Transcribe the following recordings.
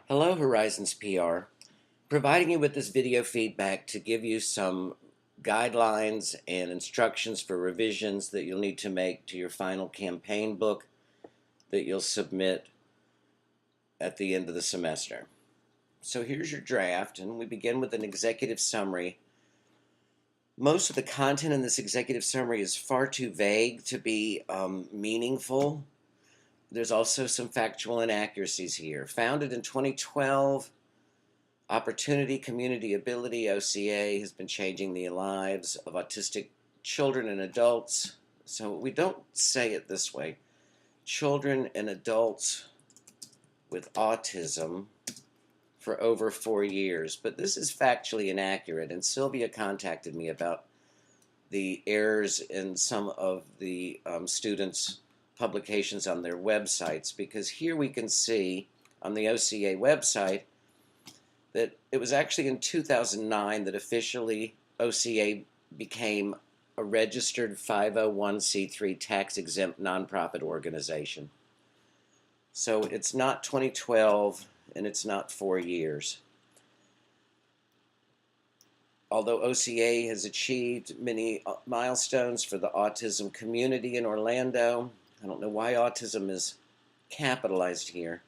Hello Horizons PR, providing you with this video feedback to give you some guidelines and instructions for revisions that you'll need to make to your final campaign book that you'll submit at the end of the semester. So here's your draft, and we begin with an executive summary. Most of the content in this executive summary is far too vague to be meaningful. There's also some factual inaccuracies here. Founded in 2012, Opportunity, Community, Ability, OCA, has been changing the lives of autistic children and adults. So we don't say it this way. Children and adults with autism for over 4 years. But this is factually inaccurate, and Sylvia contacted me about the errors in some of the students' publications on their websites, because here we can see on the OCA website that it was actually in 2009 that officially OCA became a registered 501c3 tax-exempt nonprofit organization. So it's not 2012 and it's not 4 years. Although OCA has achieved many milestones for the autism community in Orlando, I don't know why autism is capitalized here.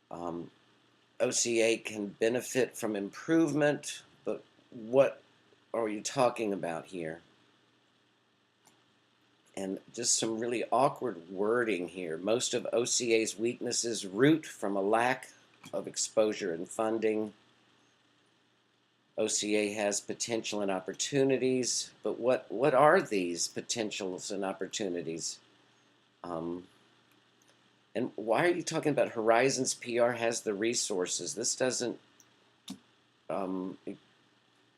OCA can benefit from improvement, but what are you talking about here? And just some really awkward wording here. Most of OCA's weaknesses root from a lack of exposure and funding. OCA has potential and opportunities, but what are these potentials and opportunities? And why are you talking about Horizons PR has the resources? This doesn't,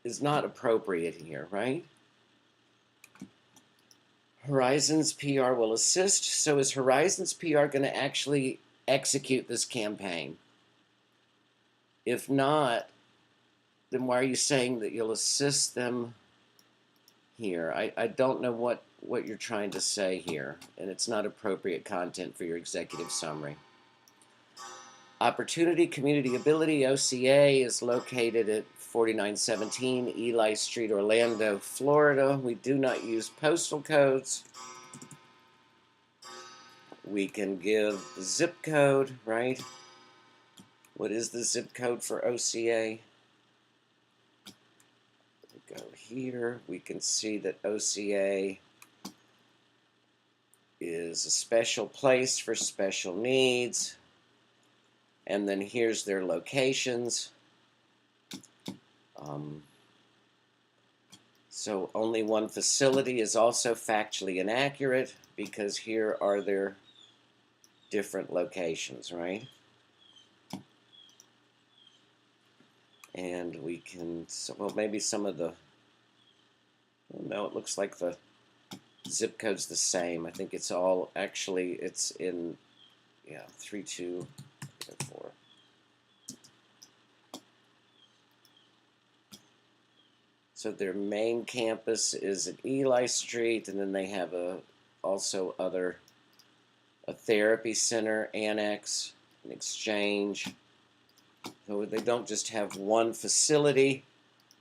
is not appropriate here, right? Horizons PR will assist. So is Horizons PR going to actually execute this campaign? If not, then why are you saying that you'll assist them here? I don't know what you're trying to say here, and it's not appropriate content for your executive summary. Opportunity, Community, Ability, OCA is located at 4917 Eli Street, Orlando, Florida. We do not use postal codes. We can give the zip code, right? What is the zip code for OCA? We go here. We can see that OCA is a special place for special needs. And then here's their locations. So only one facility is also factually inaccurate because here are their different locations, right? And we can, well, maybe some of the, no, it looks like the zip code's the same. I think it's all, actually, it's in, yeah, 3204. So their main campus is at Eli Street, and then they have also a therapy center, annex, an exchange. So they don't just have one facility,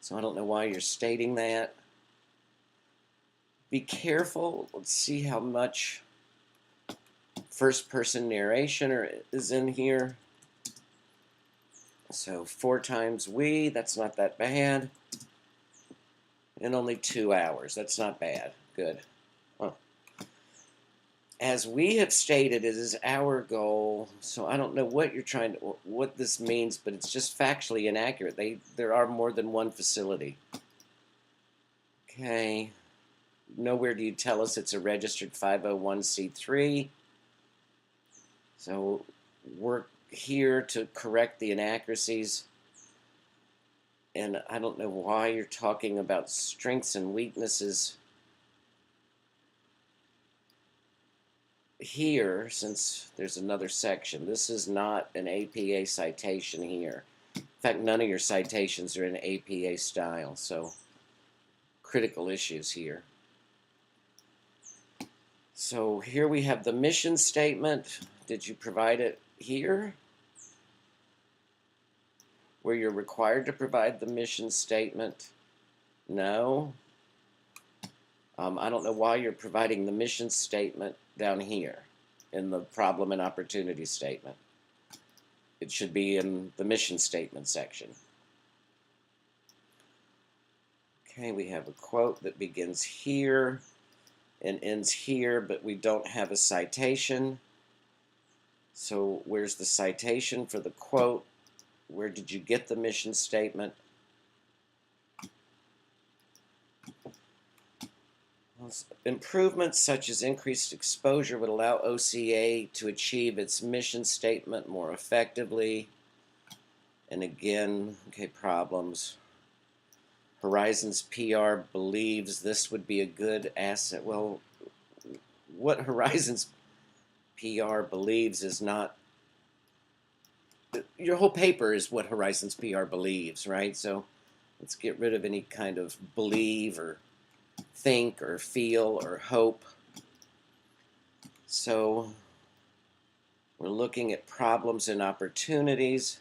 so I don't know why you're stating that. Be careful. Let's see how much first-person narration is in here. So 4 times we, that's not that bad. And only 2 hours. That's not bad. Good. Huh. As we have stated, it is our goal. So I don't know what you're trying to, what this means, but it's just factually inaccurate. There are more than one facility. Okay. Nowhere do you tell us it's a registered 501c3. So we're here to correct the inaccuracies. And I don't know why you're talking about strengths and weaknesses here, since there's another section. This is not an APA citation here. In fact, none of your citations are in APA style, so critical issues here. So here we have the mission statement. Did you provide it here? where you're required to provide the mission statement? No. I don't know why you're providing the mission statement down here in the problem and opportunity statement. It should be in the mission statement section. Okay, we have a quote that begins here and ends here, but we don't have a citation. So where's the citation for the quote? Where did you get the mission statement? Improvements such as increased exposure would allow OCA to achieve its mission statement more effectively. And again, okay, problems. Horizons PR believes this would be a good asset. Well, what Horizons PR believes is not... Your whole paper is what Horizons PR believes, right? So let's get rid of any kind of believe or think or feel or hope. So we're looking at problems and opportunities.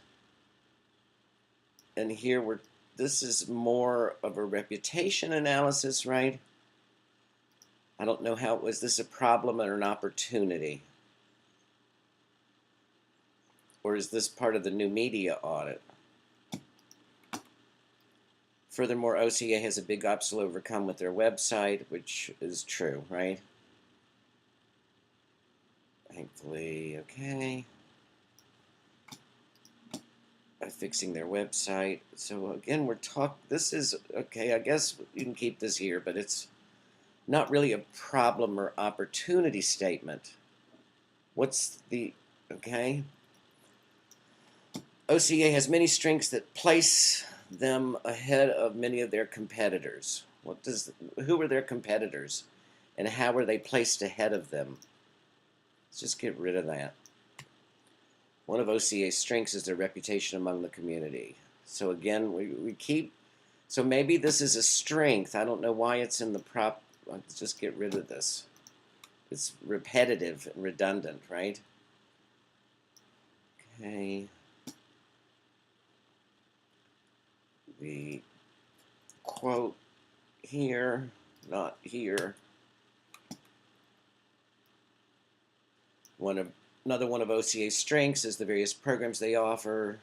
And here this is more of a reputation analysis, right? I don't know how, was this a problem or an opportunity? Or is this part of the new media audit? Furthermore, OCA has a big obstacle to overcome with their website, which is true, right? Thankfully, okay. By fixing their website. So again, this is, okay, I guess you can keep this here, but it's not really a problem or opportunity statement. What's the, okay? OCA has many strengths that place them ahead of many of their competitors. Who are their competitors, and how are they placed ahead of them? Let's just get rid of that. One of OCA's strengths is their reputation among the community. So again, we keep, so maybe this is a strength. I don't know why it's in the prop. Let's just get rid of this. It's repetitive and redundant, right? Okay. The quote here, not here. Another one of OCA's strengths is the various programs they offer.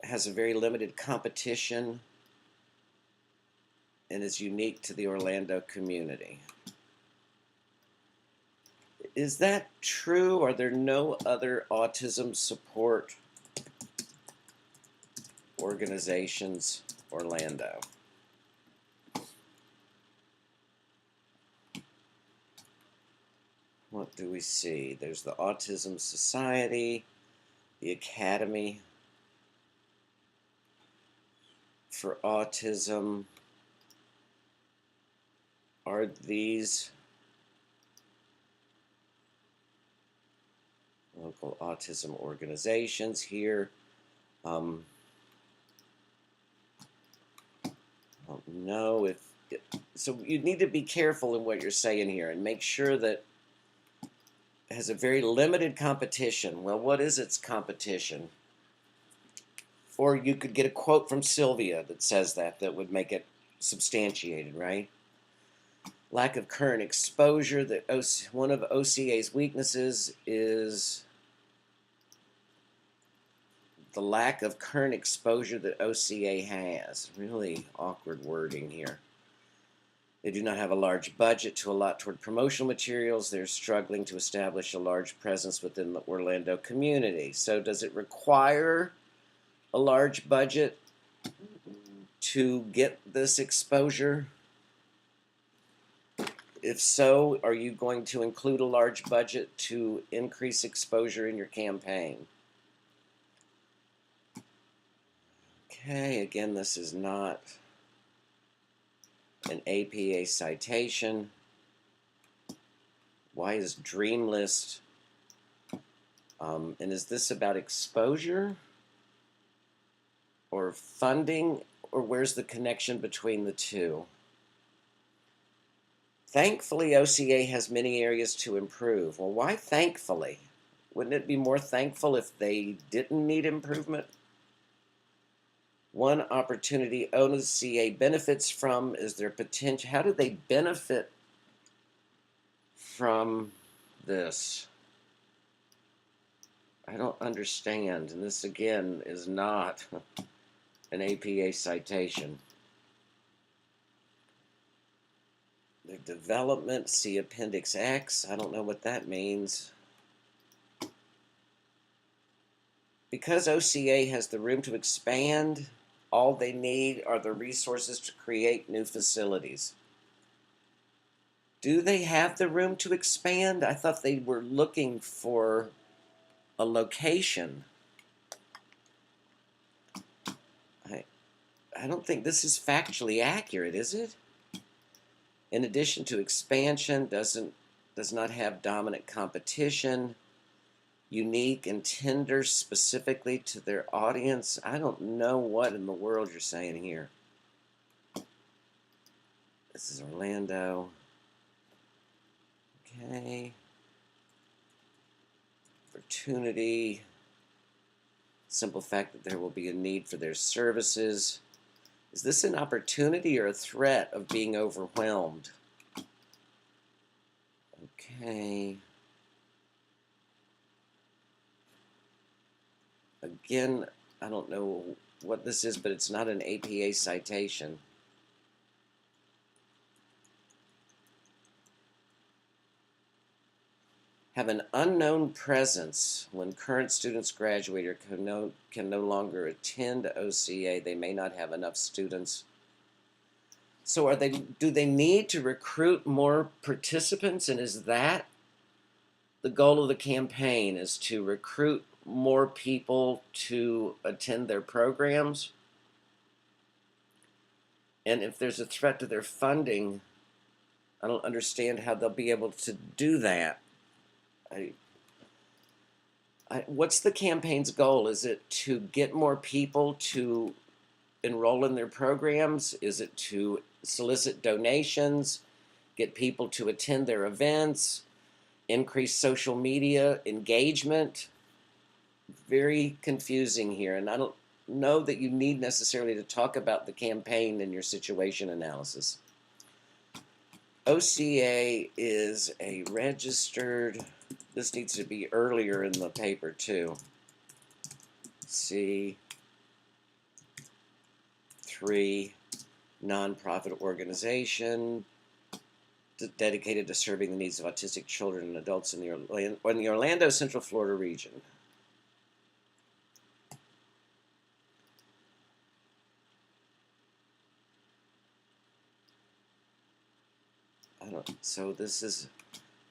Has a very limited competition and is unique to the Orlando community. Is that true? Are there no other autism support organizations, Orlando? What do we see? There's the Autism Society, the Academy for Autism. Are these local autism organizations here? I don't know if... So you need to be careful in what you're saying here and make sure that it has a very limited competition. Well, what is its competition? Or you could get a quote from Sylvia that says that would make it substantiated, right? Lack of current exposure. One of OCA's weaknesses is the lack of current exposure that OCA has. Really awkward wording here. They do not have a large budget to allot toward promotional materials. They're struggling to establish a large presence within the Orlando community. So does it require a large budget to get this exposure? If so, are you going to include a large budget to increase exposure in your campaign? Okay, again, this is not an APA citation. Why is Dreamlist? And is this about exposure or funding, or where's the connection between the two? Thankfully, OCA has many areas to improve. Well, why thankfully? Wouldn't it be more thankful if they didn't need improvement? One opportunity OCA benefits from is their potential. How do they benefit from this? I don't understand. And this, again, is not an APA citation. The development, see Appendix X. I don't know what that means. Because OCA has the room to expand, all they need are the resources to create new facilities. Do they have the room to expand? I thought they were looking for a location. I don't think this is factually accurate, is it? In addition to expansion, does not have dominant competition, unique and tender specifically to their audience. I don't know what in the world you're saying here. This is Orlando. Okay. Opportunity. Simple fact that there will be a need for their services. Is this an opportunity or a threat of being overwhelmed? Okay. Again, I don't know what this is, but it's not an APA citation. Have an unknown presence when current students graduate or can no longer attend OCA. They may not have enough students. So do they need to recruit more participants? And is that the goal of the campaign, is to recruit more people to attend their programs? And if there's a threat to their funding, I don't understand how they'll be able to do that. What's the campaign's goal? Is it to get more people to enroll in their programs? Is it to solicit donations, get people to attend their events, increase social media engagement? Very confusing here, and I don't know that you need necessarily to talk about the campaign in your situation analysis. OCA is a registered, this needs to be earlier in the paper too. C3 nonprofit organization dedicated to serving the needs of autistic children and adults in the Orlando, Central Florida region. So this is,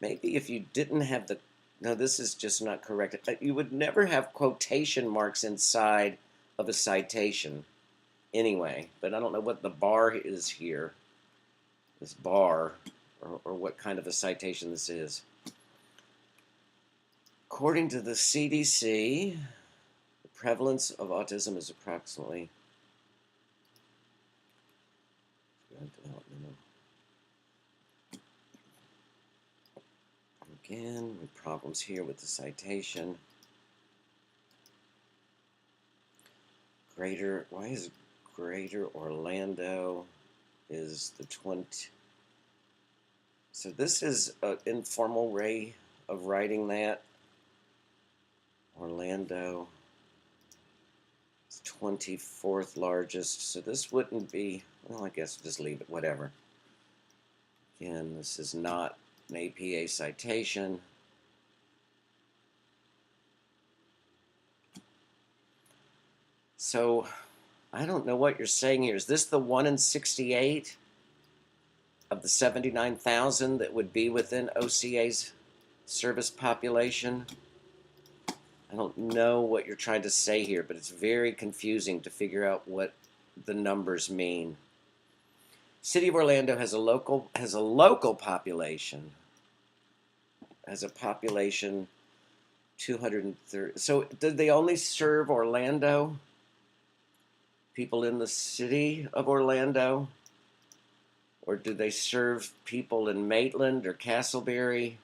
maybe if you didn't have the, no, this is just not correct. You would never have quotation marks inside of a citation anyway, but I don't know what the bar is here, this bar, or what kind of a citation this is. According to the CDC, the prevalence of autism is approximately, again, with problems here with the citation. Why is Greater Orlando is the 20? So this is an informal way of writing that. Orlando is 24th largest, so this wouldn't be, well, I guess just leave it, whatever. Again, this is not an APA citation. So I don't know what you're saying here. Is this the 1 in 68 of the 79,000 that would be within OCA's service population? I don't know what you're trying to say here, but it's very confusing to figure out what the numbers mean. City of Orlando has a local population. Has a population 230. So did they only serve Orlando? People in the city of Orlando? or do they serve people in Maitland or Castleberry?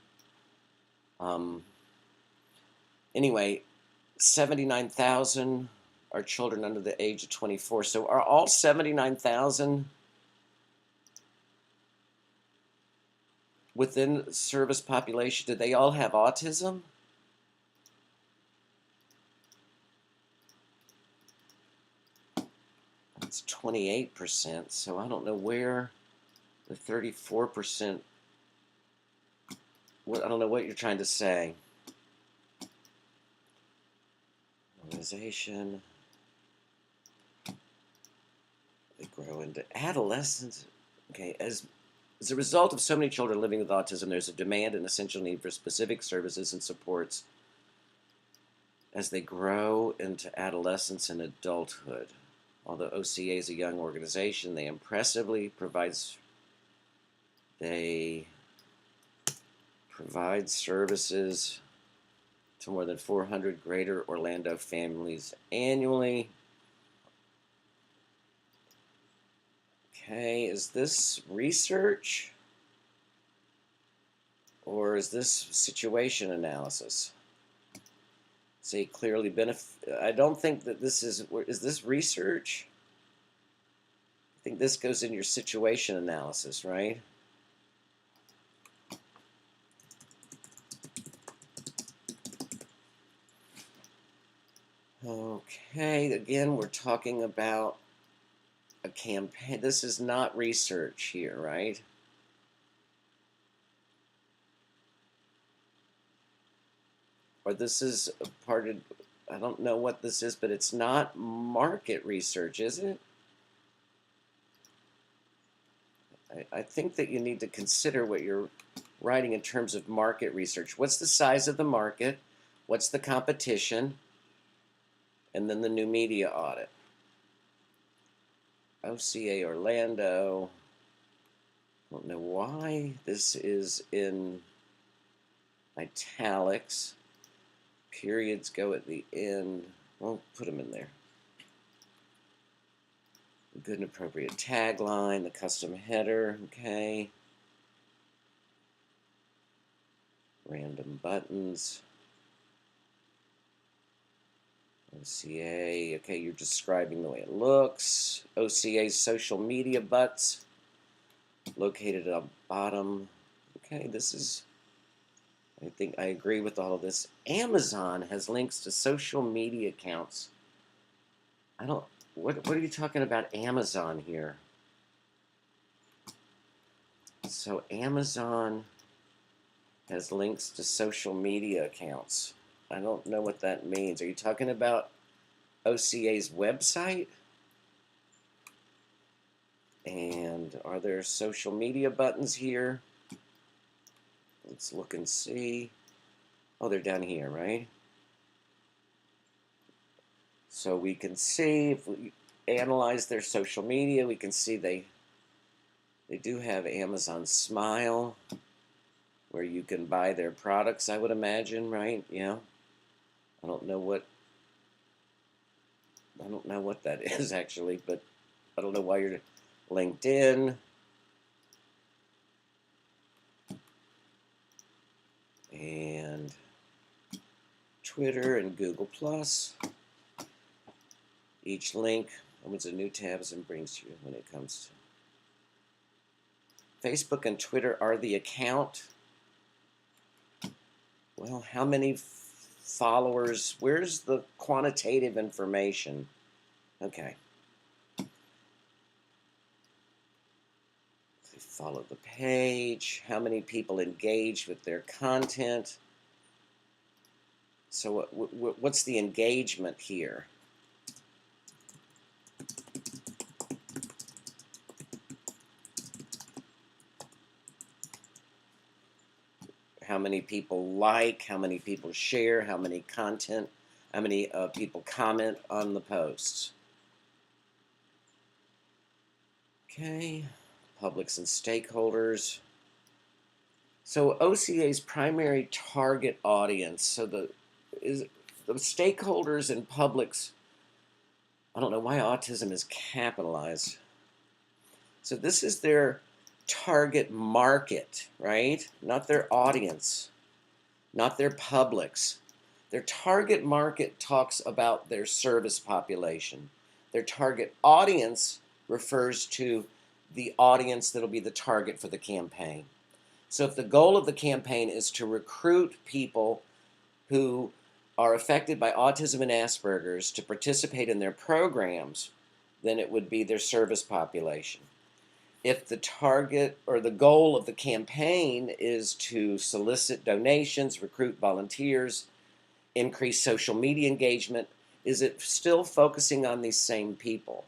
Anyway, 79,000 are children under the age of 24. So are all 79,000 within the service population, do they all have autism? That's 28%. So I don't know where the 34%. I don't know what you're trying to say. Organization. They grow into adolescence. Okay, as a result of so many children living with autism, there's a demand and essential need for specific services and supports as they grow into adolescence and adulthood. Although OCA is a young organization, they impressively provide services to more than 400 Greater Orlando families annually. Okay, is this research or is this situation analysis? Say clearly benefit. I don't think that this is this research? I think this goes in your situation analysis, right? Okay, again, we're talking about a campaign. This is not research here, right? Or this is a part of, I don't know what this is, but it's not market research, is it? I think that you need to consider what you're writing in terms of market research. What's the size of the market? What's the competition? And then the new media audit. OCA Orlando. I don't know why this is in italics. Periods go at the end. Well, put them in there. The good and appropriate tagline, the custom header, okay. Random buttons. OCA, okay, you're describing the way it looks. OCA's social media butts located at the bottom. Okay, this is, I think I agree with all of this. Amazon has links to social media accounts. I don't, what are you talking about Amazon here? So Amazon has links to social media accounts. I don't know what that means. Are you talking about OCA's website? And are there social media buttons here? Let's look and see. Oh, they're down here, right? So we can see, if we analyze their social media, we can see they do have Amazon Smile, where you can buy their products, I would imagine, right? Yeah. I don't know what that is actually, but I don't know why you're LinkedIn. And Twitter and Google Plus. Each link opens a new tab and brings you when it comes to Facebook and Twitter are the account. Well, how many followers? Where's the quantitative information? Okay. They follow the page. How many people engage with their content? So what's the engagement here? How many people like, how many people share, how many people comment on the posts. Okay, publics and stakeholders. So OCA's primary target audience, so the stakeholders and publics, I don't know why autism is capitalized. So this is their target market, right? Not their audience, not their publics. Their target market talks about their service population. Their target audience refers to the audience that'll be the target for the campaign. So if the goal of the campaign is to recruit people who are affected by autism and Asperger's to participate in their programs, then it would be their service population. If the target or the goal of the campaign is to solicit donations, recruit volunteers, increase social media engagement, is it still focusing on these same people?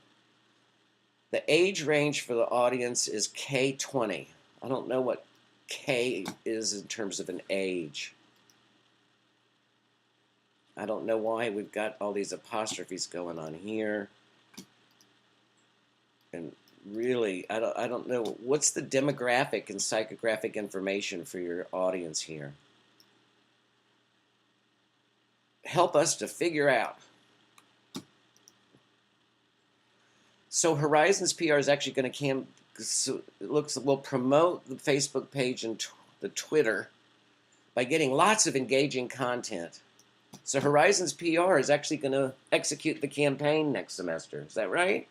The age range for the audience is K20. I don't know what K is in terms of an age. I don't know why we've got all these apostrophes going on here. And really, I don't know. What's the demographic and psychographic information for your audience here? Help us to figure out. So Horizons PR is actually going to will promote the Facebook page and the Twitter by getting lots of engaging content. So Horizons PR is actually going to execute the campaign next semester. Is that right?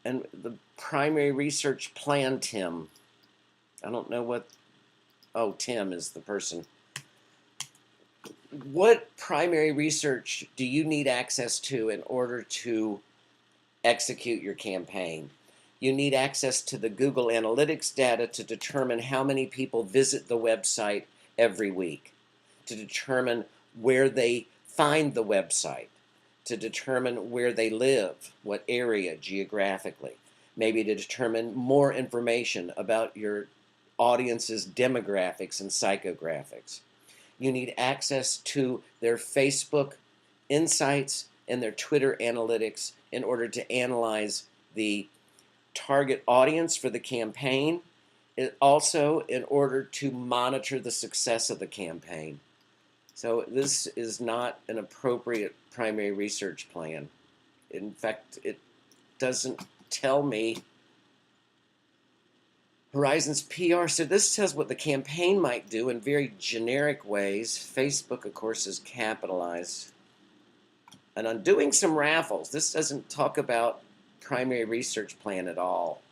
And the primary research plan, Tim. I don't know what... Oh, Tim is the person. What primary research do you need access to in order to execute your campaign? You need access to the Google Analytics data to determine how many people visit the website every week, to determine where they find the website, to determine where they live, what area geographically, maybe to determine more information about your audience's demographics and psychographics. You need access to their Facebook insights and their Twitter analytics in order to analyze the target audience for the campaign, and also in order to monitor the success of the campaign. So this is not an appropriate primary research plan. In fact, it doesn't tell me. Horizons PR, so this tells what the campaign might do in very generic ways. Facebook, of course, is capitalized. And on doing some raffles, this doesn't talk about primary research plan at all.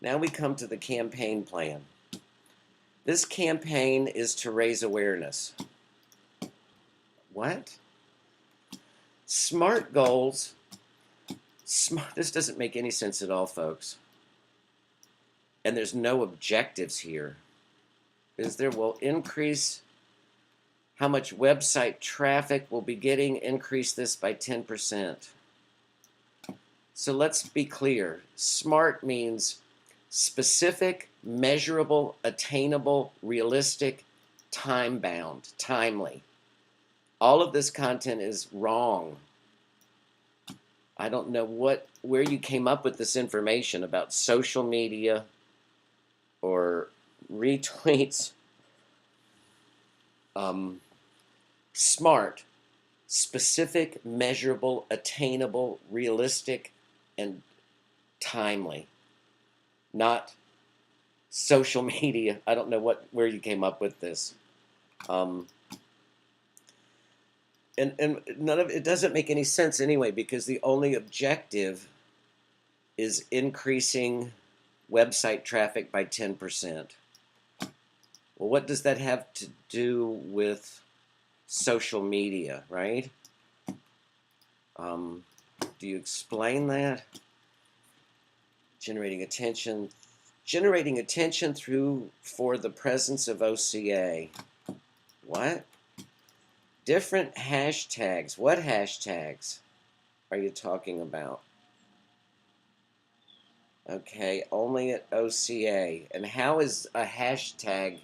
Now we come to the campaign plan. This campaign is to raise awareness. What? SMART goals. This doesn't make any sense at all, folks. And there's no objectives here. Will increase how much website traffic we'll be getting, increase this by 10%. So let's be clear. SMART means specific, measurable, attainable, realistic, time-bound, timely. All of this content is wrong. I don't know where you came up with this information about social media or retweets. SMART, specific, measurable, attainable, realistic, and timely. Not social media. I don't know where you came up with this. And none of it doesn't make any sense anyway, because the only objective is increasing website traffic by 10%. Well, what does that have to do with social media, right? Do you explain that? Generating attention for the presence of OCA. What? Different hashtags. What hashtags are you talking about? Okay, only at OCA. And how is a hashtag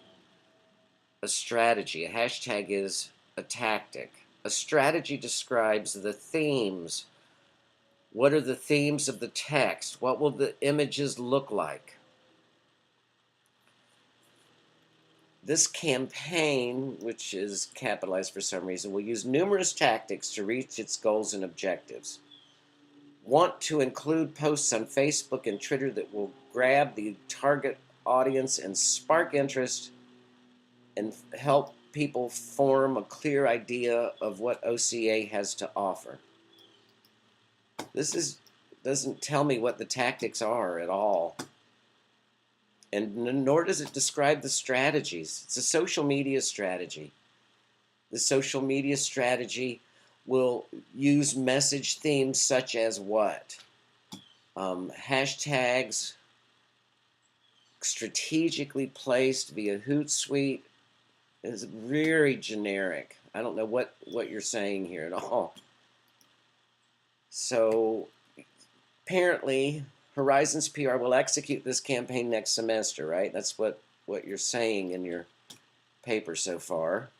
a strategy? A hashtag is a tactic. A strategy describes the themes. What are the themes of the text? What will the images look like? This campaign, which is capitalized for some reason, will use numerous tactics to reach its goals and objectives. want to include posts on Facebook and Twitter that will grab the target audience and spark interest and help people form a clear idea of what OCA has to offer. Doesn't tell me what the tactics are at all. And nor does it describe the strategies. It's a social media strategy. The social media strategy will use message themes such as what? Hashtags strategically placed via Hootsuite is very generic. I don't know what you're saying here at all. So apparently Horizons PR will execute this campaign next semester, right? That's what you're saying in your paper so far.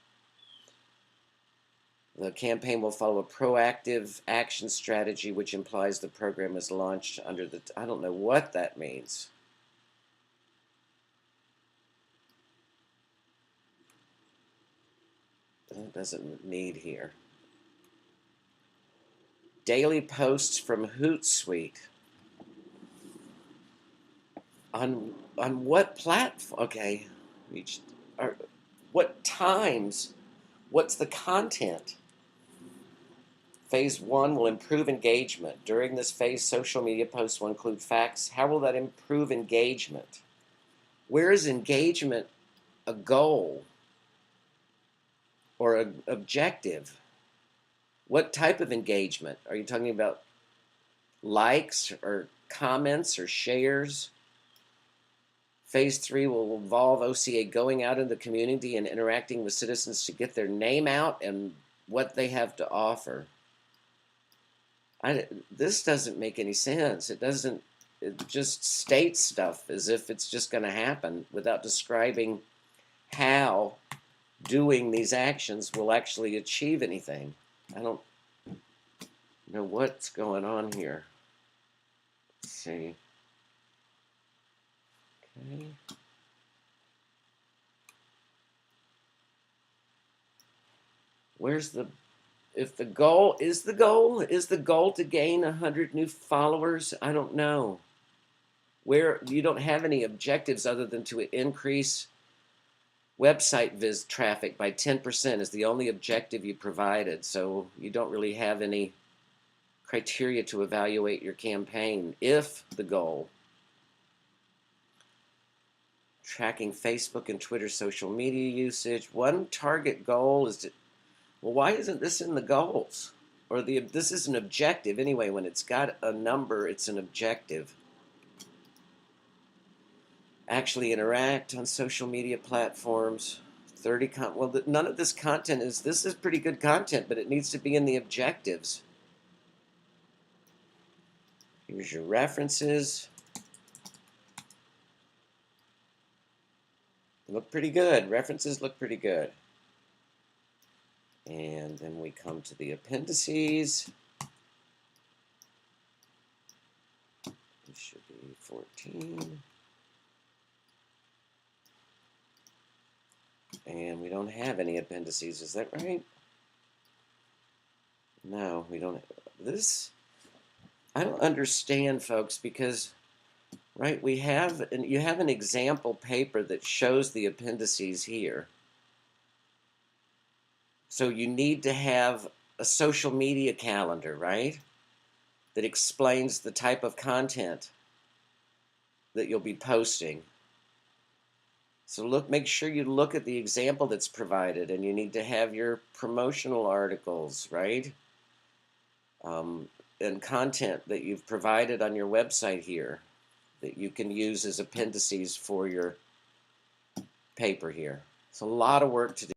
The campaign will follow a proactive action strategy, which implies the program is launched under the... I don't know what that means. It doesn't need here. Daily posts from Hootsuite. On what platform? Okay, what times? What's the content? Phase 1 will improve engagement. During this phase, social media posts will include facts. How will that improve engagement? Where is engagement a goal or an objective? What type of engagement? Are you talking about likes or comments or shares? Phase 3 will involve OCA going out in the community and interacting with citizens to get their name out and what they have to offer. This doesn't make any sense. It just states stuff as if it's just going to happen without describing how doing these actions will actually achieve anything. I don't know what's going on here. Let's see. Okay. Where's the... If the goal is the goal to gain 100 new followers? I don't know. Where you don't have any objectives other than to increase website traffic by 10% is the only objective you provided. So you don't really have any criteria to evaluate your campaign. If the goal, tracking Facebook and Twitter social media usage, one target goal is to... Well, why isn't this in the goals? Or this is an objective anyway. When it's got a number, it's an objective. Actually interact on social media platforms. 30 well, none of this content is... This is pretty good content, but it needs to be in the objectives. Here's your references. They look pretty good. References look pretty good. And then we come to the appendices. It should be 14. And we don't have any appendices, is that right? No, we don't. This, I don't understand, folks, because, right, you have an example paper that shows the appendices here. So you need to have a social media calendar, right, that explains the type of content that you'll be posting. So make sure you look at the example that's provided, and you need to have your promotional articles, right, and content that you've provided on your website here that you can use as appendices for your paper here. It's a lot of work to do.